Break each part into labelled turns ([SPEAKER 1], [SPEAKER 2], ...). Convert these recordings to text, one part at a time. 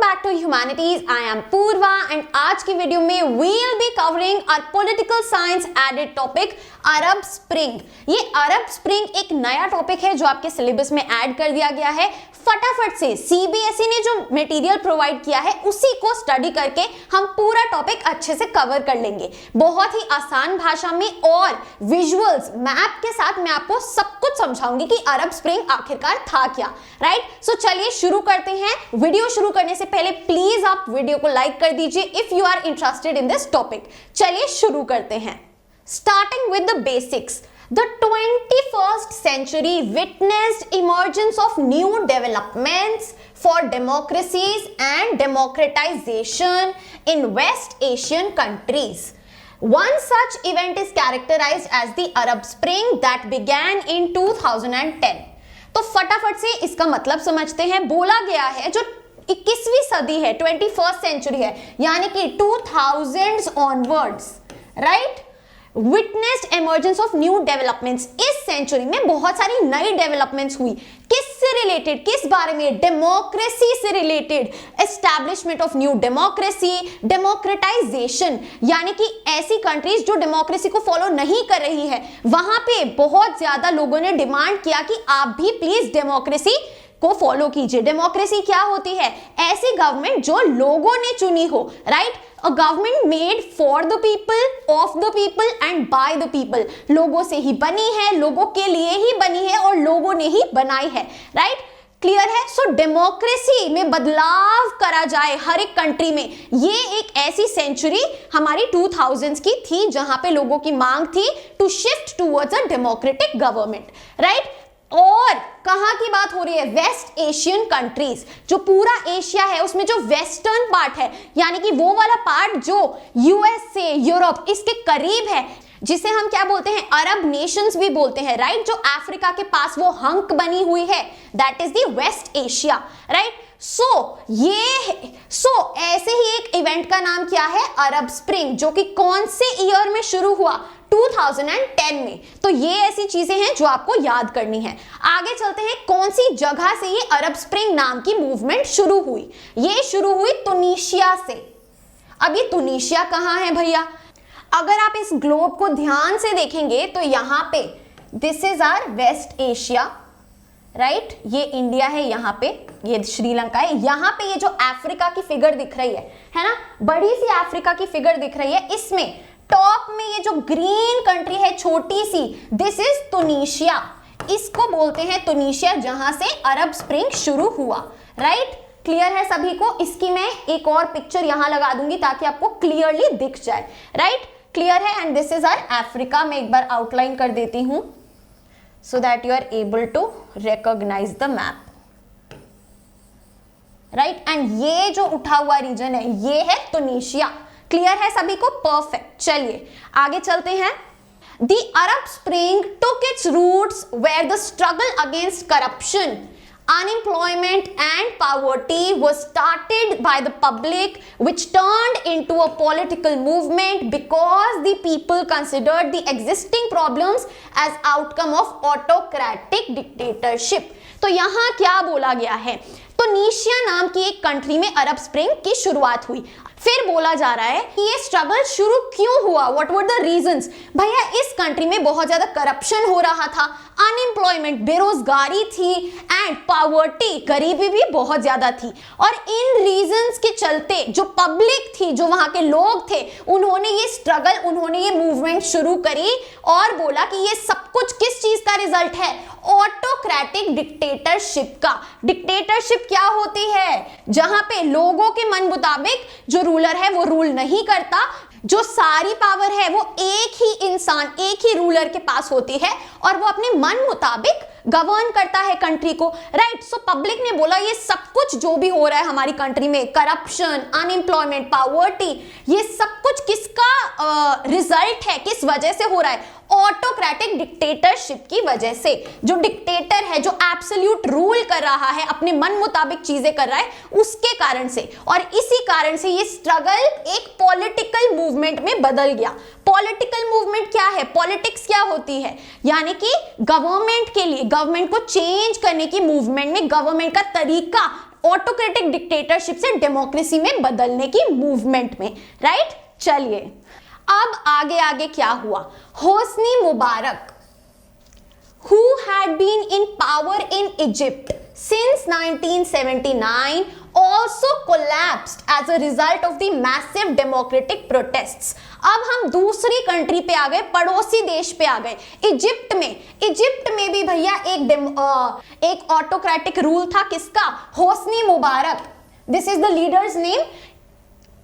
[SPEAKER 1] Back to humanities. I am Purva and आज की video में we will be covering our political science added topic Arab spring. ये Arab spring एक नया topic है जो आपके सिलेबस में ऐड कर दिया गया है। फटाफट से सीबीएसई ने जो मटेरियल प्रोवाइड किया है उसी को स्टडी करके हम पूरा टॉपिक अच्छे से कवर कर लेंगे, बहुत ही आसान भाषा में और विजुअल्स मैप के साथ मैं आपको सब कुछ समझाऊंगी कि अरब स्प्रिंग आखिरकार था क्या। राइट, सो चलिए शुरू करते हैं। वीडियो शुरू करने से पहले प्लीज आप वीडियो को लाइक कर दीजिए if you are interested in this topic. चलिए शुरू करते हैं। Starting with the basics, the 21st century witnessed emergence of new developments for democracies and democratization in West Asian countries. One such event is characterized as the Arab Spring that began in 2010. तो फटाफट से इसका मतलब समझते हैं। बोला गया है जो 21वीं सदी है, 21st सेंचुरी है, यानी कि 2000s onwards, right, witnessed emergence of new developments. इस सेंचुरी में बहुत सारी नई डेवलपमेंट्स हुई। किससे रिलेटेड, किस बारे में? डेमोक्रेसी से related. Establishment of new democracy, democratisation, यानी कि ऐसी कंट्रीज जो डेमोक्रेसी को फॉलो नहीं कर रही है वहां पे बहुत ज्यादा लोगों ने डिमांड किया कि आप भी प्लीज डेमोक्रेसी को फॉलो कीजिए। डेमोक्रेसी क्या होती है? ऐसी गवर्नमेंट जो लोगों ने चुनी हो, right, a government made for the people, of the people and by the people. लोगों से ही बनी है, लोगों के लिए ही बनी है और लोगों ने ही बनाई है। राइट, क्लियर है? सो डेमोक्रेसी में बदलाव करा जाए हर एक कंट्री में, ये एक ऐसी सेंचुरी हमारी 2000s की थी जहां पे लोगों की मांग थी to shift towards a democratic government. Right, और कहां की बात हो रही है? West Asian countries. जो पूरा एशिया है उसमें जो वेस्टर्न पार्ट है, यानी कि वो वाला पार्ट जो यूएसए, यूरोप इसके करीब है, जिसे हम क्या बोलते हैं? अरब नेशंस भी बोलते हैं। राइट, जो अफ्रीका के पास वो हंक बनी हुई है, that is the West Asia. Right, so ऐसे ही एक इवेंट का नाम क्या है? अरब स्प्रिंग, जो कि कौन से ईयर में शुरू हुआ? 2010 में। तो ये ऐसी चीजें हैं जो आपको याद करनी है। आगे चलते हैं, कौन सी जगह से ये अरब स्प्रिंग नाम की मूवमेंट शुरू हुई? ये शुरू हुई तुनीशिया से। अब ये तुनीशिया कहां है भैया? अगर आप इस ग्लोब को ध्यान से देखेंगे तो यहां पे this is our West Asia, right, ये इंडिया है, यहां पे ये श्रीलंका है, यहां पे ये जो अफ्रीका की फिगर दिख रही है ना, बड़ी सी अफ्रीका की फिगर दिख रही है, इसमें टॉप में ये जो ग्रीन कंट्री है छोटी सी, दिस इज तुनीशिया। इसको बोलते हैं तुनीशिया, जहां से अरब स्प्रिंग शुरू हुआ। राइट, क्लियर है सभी को? इसकी मैं एक और पिक्चर यहां लगा दूंगी ताकि आपको क्लियरली दिख जाए। राइट, क्लियर है? And this is our Africa. मैं एक बार आउटलाइन कर देती हूं so that you are able to recognize the map. Right, and ये जो उठा हुआ रीजन है ये है तुनीशिया। क्लियर है सभी को? परफेक्ट। चलिए आगे चलते हैं। The Arab Spring took its roots where the struggle against corruption, unemployment and poverty was started by the public, which turned into a political movement because the people considered the existing problems as outcome of autocratic dictatorship. तो यहाँ क्या बोला गया है? Tunisia नाम की एक country में अरब स्प्रिंग की शुरुआत हुई। फिर बोला जा रहा है कि ये स्ट्रगल शुरू क्यों हुआ? What were the reasons? भैया इस कंट्री में बहुत ज्यादा करप्शन हो रहा था, अनएम्प्लॉयमेंट, बेरोजगारी थी, एंड पॉवर्टी, गरीबी भी बहुत ज्यादा थी। और इन रीजंस के चलते जो पब्लिक थी, जो वहां के लोग थे, उन्होंने ये स्ट्रगल, उन्होंने ये मूवमेंट शुरू करी और बोला कि ये सब कुछ किस चीज का रिजल्ट है? ऑटोक्रेटिक डिक्टेटरशिप का। डिक्टेटरशिप क्या होती है? जहां पे लोगों के मन मुताबिक जो रूलर है वो रूल नहीं करता, जो सारी पावर है वो एक ही इंसान, एक ही रूलर के पास होती है और वो अपने मन मुताबिक गवर्न करता है कंट्री को। राइट, सो पब्लिक ने बोला ये सब कुछ जो भी हो रहा है हमारी कंट्री में, करप्शन, अनएम्प्लॉयमेंट, पॉवर्टी, ये सब कुछ किसका रिजल्ट है? किस वजह से हो रहा है? ऑटोक्रेटिक डिक्टेटरशिप की वजह से। जो डिक्टेटर है, जो एब्सोल्यूट रूल कर रहा है, अपने मन मुताबिक चीजें कर रहा है, उसके कारण से। और इसी कारण से ये स्ट्रगल एक पॉलिटिकल मूवमेंट में बदल गया। पॉलिटिकल मूवमेंट क्या है? पॉलिटिक्स क्या होती है? यानी कि गवर्नमेंट के लिए, गवर्नमेंट को चेंज करने की मूवमेंट में गवर्नमेंट का तरीका ऑटोक्रेटिक डिक्टेटरशिप से डेमोक्रेसी में बदलने की मूवमेंट में, राइट। चलिए अब आगे आगे क्या हुआ। Hosni Mubarak who had been in power in Egypt since 1979 also collapsed as a result of the massive democratic protests। अब हम दूसरी कंट्री पे आ गए, पड़ोसी देश पे आ गए, इजिप्ट में भी भैया एक ऑटोक्रेटिक रूल था, किसका? Hosni Mubarak. This is the leaders name.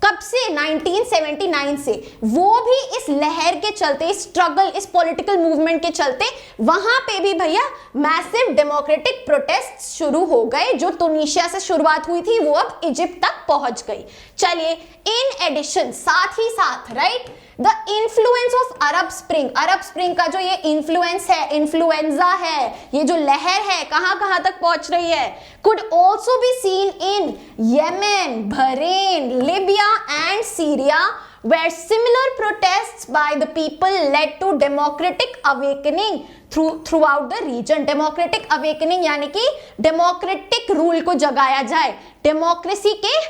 [SPEAKER 1] कब से? 1979 से। वो भी इस लहर के चलते, इस स्ट्रगल, इस पॉलिटिकल मूवमेंट के चलते वहां पे भी भैया मैसिव डेमोक्रेटिक प्रोटेस्ट शुरू हो गए। जो तुनिशिया से शुरुआत हुई थी वो अब इजिप्ट तक पहुंच गई। चलिए इन एडिशन, साथ ही साथ, right, the influence of Arab spring का जो ये इन्फ्लुएंस है, इन्फ्लुएंजा है, ये जो लहर है कहां तक पहुंच रही है, could also be seen in Yemen, Bahrain, Libya and Syria, where similar protests by the people led to democratic awakening throughout the region। democratic awakening यानी कि डेमोक्रेटिक रूल को जगाया जाए, डेमोक्रेसी के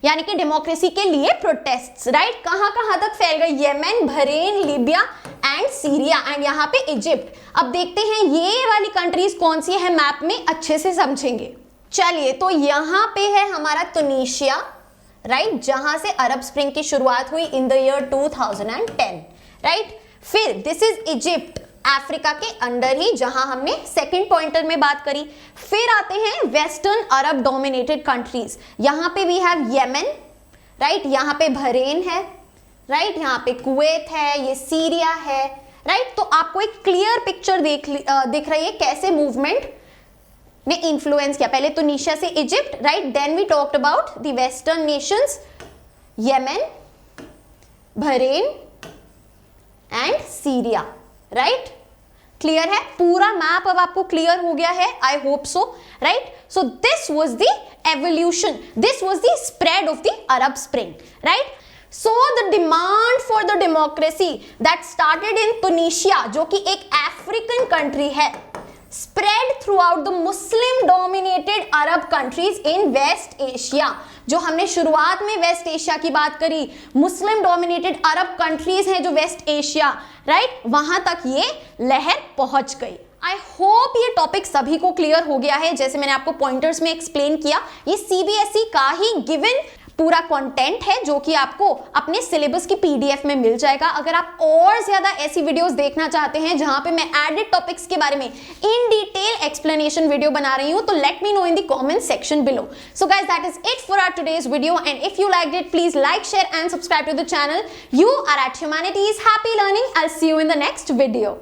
[SPEAKER 1] यानी कि डेमोक्रेसी के लिए प्रोटेस्ट्स, राइट। कहां तक फैल गए? Yemen, Bahrain, Libya and Syria and यहाँ पे इजिप्ट। अब देखते हैं ये वाली कंट्रीज कौन सी है, मैप में अच्छे से समझेंगे। चलिए तो यहाँ पे है हमारा तुनिशिया, राइट, जहां से अरब स्प्रिंग की शुरुआत हुई इन द ईयर 2010, राइट। फिर दिस इज इजिप्ट, अफ्रीका के अंडर ही, जहां हमने सेकंड पॉइंटर में बात करी। फिर आते हैं वेस्टर्न अरब डोमिनेटेड कंट्रीज, यहां पे वी हैव येमेन, राइट, यहां पे बहरेन है, राइट, यहां पे कुवैत है, ये सीरिया है, राइट। तो आपको एक क्लियर पिक्चर दिख रही है कैसे मूवमेंट ने इन्फ्लुएंस किया। पहले तुनिशिया से Egypt, right, then we talked about the western nations, Yemen, Bahrain and Syria, right. Clear है? पूरा मैप अब आपको क्लियर हो गया है, I hope so, right. So this was the evolution, this was the spread of the Arab Spring, right. So the demand for the democracy that started in Tunisia, जो कि एक अफ्रीकन कंट्री है, spread throughout the Muslim dominated Arab countries in West Asia। जो हमने शुरुआत में waste Asia की बात करी, मुस्लिम डोमिनेटेड अरब कंट्रीज हैं जो वेस्ट एशिया, राइट, वहां तक ये लहर पहुंच गई। आई होप ये टॉपिक सभी को क्लियर हो गया है। जैसे मैंने आपको पॉइंटर्स में एक्सप्लेन किया, ये सीबीएसई का ही गिवन पूरा कंटेंट है जो कि आपको अपने सिलेबस की पीडीएफ में मिल जाएगा। अगर आप और ज्यादा ऐसी वीडियोस देखना चाहते हैं जहां पे मैं एडेड टॉपिक्स के बारे में इन डिटेल एक्सप्लेनेशन वीडियो बना रही हूं, तो let me know in the comment section below. So guys, that is it for our today's video, and if you liked it, please like, share and subscribe to the channel. You are at humanities, happy learning. I will see you in the next video.